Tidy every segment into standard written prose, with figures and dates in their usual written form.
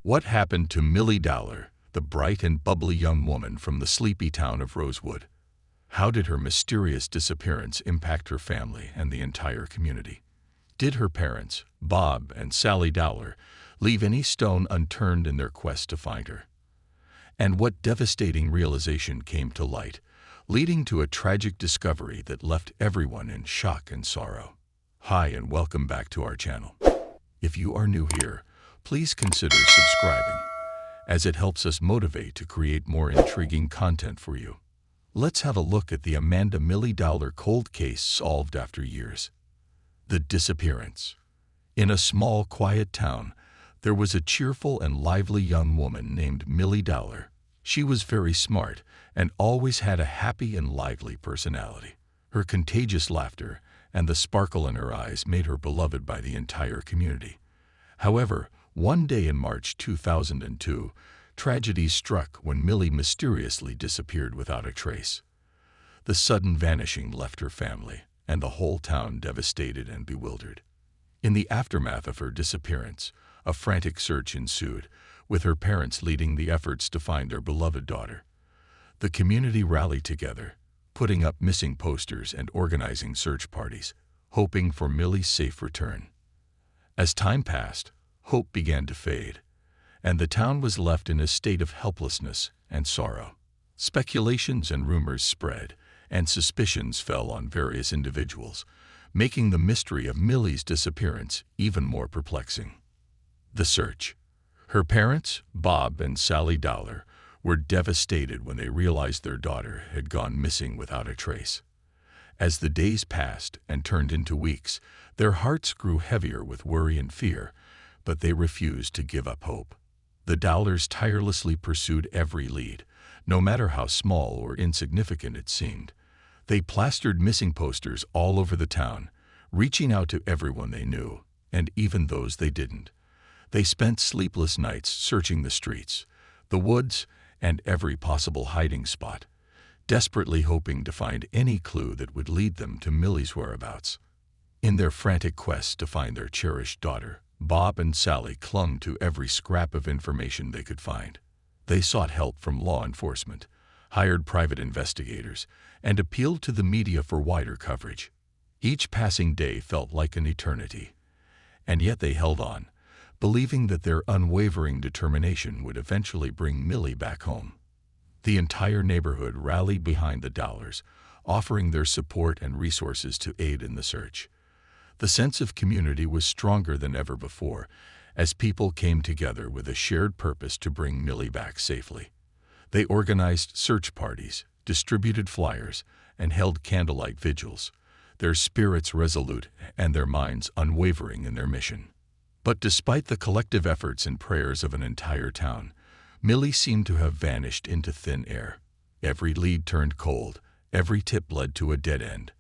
What happened to Milly Dowler, the bright and bubbly young woman from the sleepy town of Rosewood? How did her mysterious disappearance impact her family and the entire community? Did her parents, Bob and Sally Dowler, leave any stone unturned in their quest to find her? And what devastating realization came to light, leading to a tragic discovery that left everyone in shock and sorrow? Hi, and welcome back to our channel. If you are new here, please consider subscribing, as it helps us motivate to create more intriguing content for you. Let's have a look at the Amanda Milly Dowler cold case solved after years. The disappearance. In a small, quiet town, there was a cheerful and lively young woman named Milly Dowler. She was very smart and always had a happy and lively personality. Her contagious laughter and the sparkle in her eyes made her beloved by the entire community. However, one day in March 2002, tragedy struck when Milly mysteriously disappeared without a trace. The sudden vanishing left her family and the whole town devastated and bewildered. In the aftermath of her disappearance, a frantic search ensued, with her parents leading the efforts to find their beloved daughter. The community rallied together, putting up missing posters and organizing search parties, hoping for Milly's safe return. As time passed, hope began to fade, and the town was left in a state of helplessness and sorrow. Speculations and rumors spread, and suspicions fell on various individuals, making the mystery of Milly's disappearance even more perplexing. The search. Her parents, Bob and Sally Dowler, were devastated when they realized their daughter had gone missing without a trace. As the days passed and turned into weeks, their hearts grew heavier with worry and fear, but they refused to give up hope. The Dowlers tirelessly pursued every lead, no matter how small or insignificant it seemed. They plastered missing posters all over the town, reaching out to everyone they knew, and even those they didn't. They spent sleepless nights searching the streets, the woods, and every possible hiding spot, desperately hoping to find any clue that would lead them to Milly's whereabouts. In their frantic quest to find their cherished daughter, Bob and Sally clung to every scrap of information they could find. They sought help from law enforcement, hired private investigators, and appealed to the media for wider coverage. Each passing day felt like an eternity, and yet they held on, believing that their unwavering determination would eventually bring Milly back home. The entire neighborhood rallied behind the Dowlers, offering their support and resources to aid in the search. The sense of community was stronger than ever before, as people came together with a shared purpose to bring Milly back safely. They organized search parties, distributed flyers, and held candlelight vigils, their spirits resolute and their minds unwavering in their mission. But despite the collective efforts and prayers of an entire town, Milly seemed to have vanished into thin air. Every lead turned cold, every tip led to a dead end.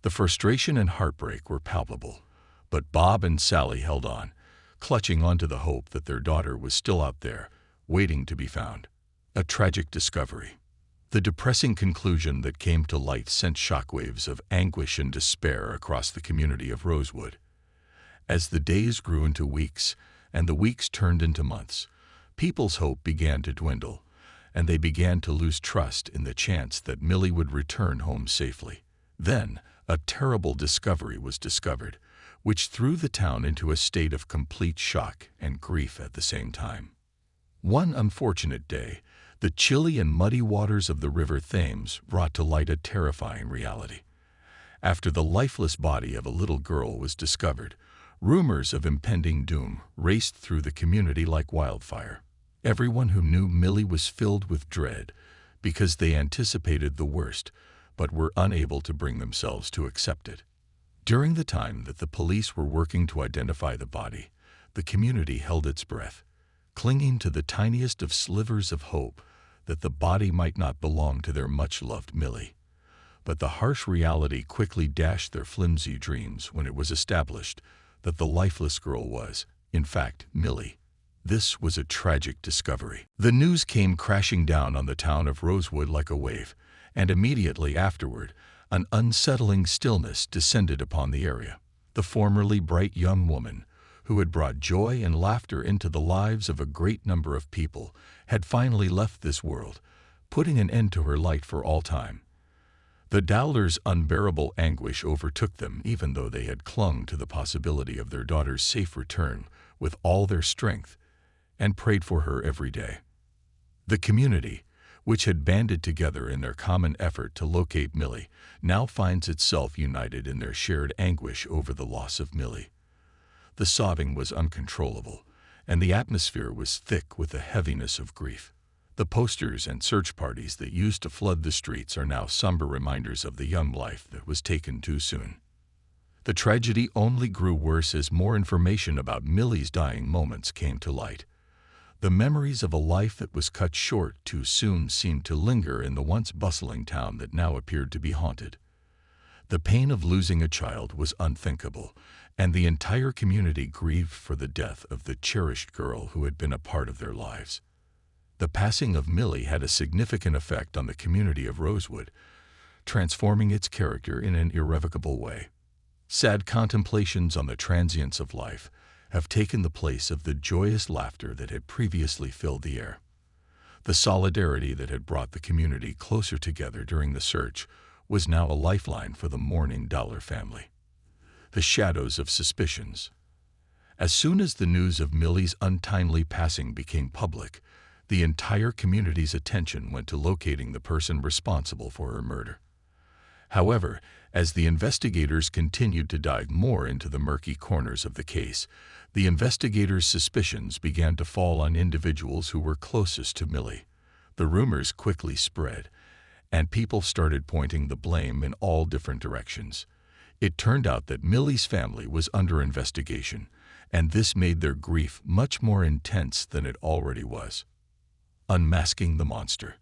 The frustration and heartbreak were palpable, but Bob and Sally held on, clutching onto the hope that their daughter was still out there, waiting to be found. A tragic discovery. The depressing conclusion that came to light sent shockwaves of anguish and despair across the community of Rosewood. As the days grew into weeks and the weeks turned into months, people's hope began to dwindle, and they began to lose trust in the chance that Milly would return home safely. Then, a terrible discovery was discovered, which threw the town into a state of complete shock and grief at the same time. One unfortunate day, the chilly and muddy waters of the River Thames brought to light a terrifying reality. After the lifeless body of a little girl was discovered, rumors of impending doom raced through the community like wildfire. Everyone who knew Milly was filled with dread because they anticipated the worst, but were unable to bring themselves to accept it. During the time that the police were working to identify the body, the community held its breath, clinging to the tiniest of slivers of hope that the body might not belong to their much-loved Milly. But the harsh reality quickly dashed their flimsy dreams when it was established that the lifeless girl was, in fact, Milly. This was a tragic discovery. The news came crashing down on the town of Rosewood like a wave, and immediately afterward, an unsettling stillness descended upon the area. The formerly bright young woman, who had brought joy and laughter into the lives of a great number of people, had finally left this world, putting an end to her light for all time. The Dowlers' unbearable anguish overtook them, even though they had clung to the possibility of their daughter's safe return with all their strength and prayed for her every day. The community, which had banded together in their common effort to locate Milly, now finds itself united in their shared anguish over the loss of Milly. The sobbing was uncontrollable, and the atmosphere was thick with the heaviness of grief. The posters and search parties that used to flood the streets are now somber reminders of the young life that was taken too soon. The tragedy only grew worse as more information about Milly's dying moments came to light. The memories of a life that was cut short too soon seemed to linger in the once bustling town that now appeared to be haunted. The pain of losing a child was unthinkable, and the entire community grieved for the death of the cherished girl who had been a part of their lives. The passing of Milly had a significant effect on the community of Rosewood, transforming its character in an irrevocable way. Sad contemplations on the transience of life have taken the place of the joyous laughter that had previously filled the air. The solidarity that had brought the community closer together during the search was now a lifeline for the mourning Dowler family. The shadows of suspicions. As soon as the news of Milly's untimely passing became public, the entire community's attention went to locating the person responsible for her murder. However, as the investigators continued to dive more into the murky corners of the case, the investigators' suspicions began to fall on individuals who were closest to Milly. The rumors quickly spread, and people started pointing the blame in all different directions. It turned out that Milly's family was under investigation, and this made their grief much more intense than it already was. Unmasking the monster.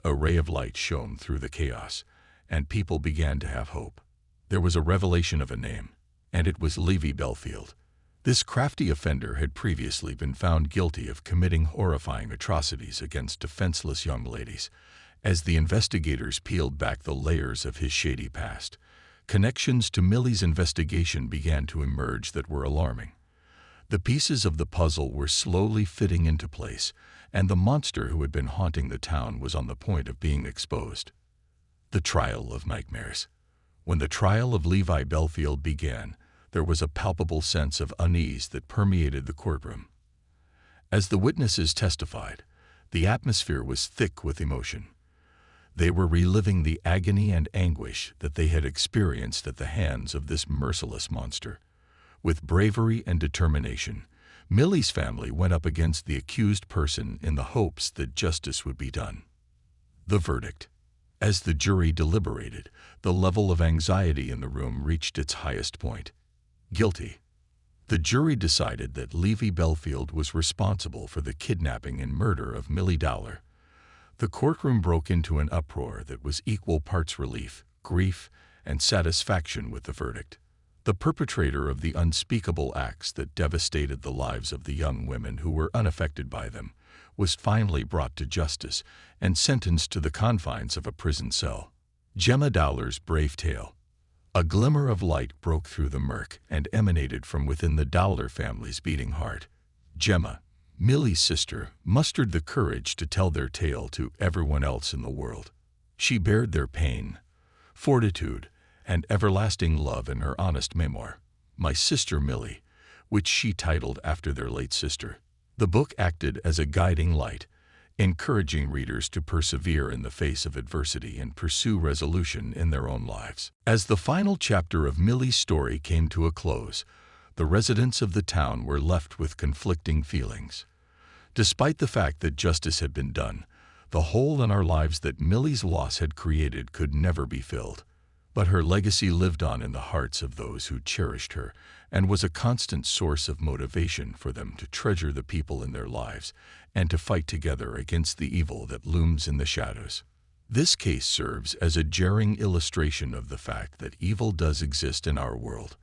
A ray of light shone through the chaos, and people began to have hope. There was a revelation of a name, and it was Levi Belfield. This crafty offender had previously been found guilty of committing horrifying atrocities against defenseless young ladies. As the investigators peeled back the layers of his shady past, connections to Milly's investigation began to emerge that were alarming. The pieces of the puzzle were slowly fitting into place, and the monster who had been haunting the town was on the point of being exposed. The trial of nightmares. When the trial of Levi Belfield began, there was a palpable sense of unease that permeated the courtroom. As the witnesses testified, the atmosphere was thick with emotion. They were reliving the agony and anguish that they had experienced at the hands of this merciless monster. With bravery and determination, Milly's family went up against the accused person in the hopes that justice would be done. The verdict. As the jury deliberated, the level of anxiety in the room reached its highest point. Guilty. The jury decided that Levi Belfield was responsible for the kidnapping and murder of Milly Dowler. The courtroom broke into an uproar that was equal parts relief, grief, and satisfaction with the verdict. The perpetrator of the unspeakable acts that devastated the lives of the young women who were unaffected by them was finally brought to justice and sentenced to the confines of a prison cell. Gemma Dowler's brave tale. A glimmer of light broke through the murk and emanated from within the Dowler family's beating heart. Gemma, Milly's sister, mustered the courage to tell their tale to everyone else in the world. She bared their pain, fortitude, and everlasting love in her honest memoir, My Sister Milly, which she titled after their late sister. The book acted as a guiding light, encouraging readers to persevere in the face of adversity and pursue resolution in their own lives. As the final chapter of Milly's story came to a close, the residents of the town were left with conflicting feelings. Despite the fact that justice had been done, the hole in our lives that Milly's loss had created could never be filled. But her legacy lived on in the hearts of those who cherished her and was a constant source of motivation for them to treasure the people in their lives and to fight together against the evil that looms in the shadows. This case serves as a jarring illustration of the fact that evil does exist in our world,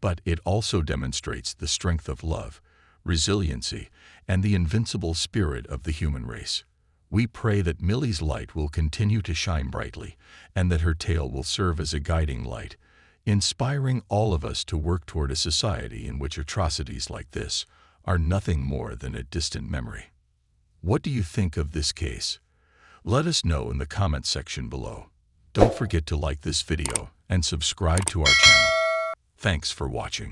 but it also demonstrates the strength of love, resiliency, and the invincible spirit of the human race. We pray that Milly's light will continue to shine brightly and that her tale will serve as a guiding light, inspiring all of us to work toward a society in which atrocities like this are nothing more than a distant memory. What do you think of this case? Let us know in the comment section below. Don't forget to like this video and subscribe to our channel. Thanks for watching.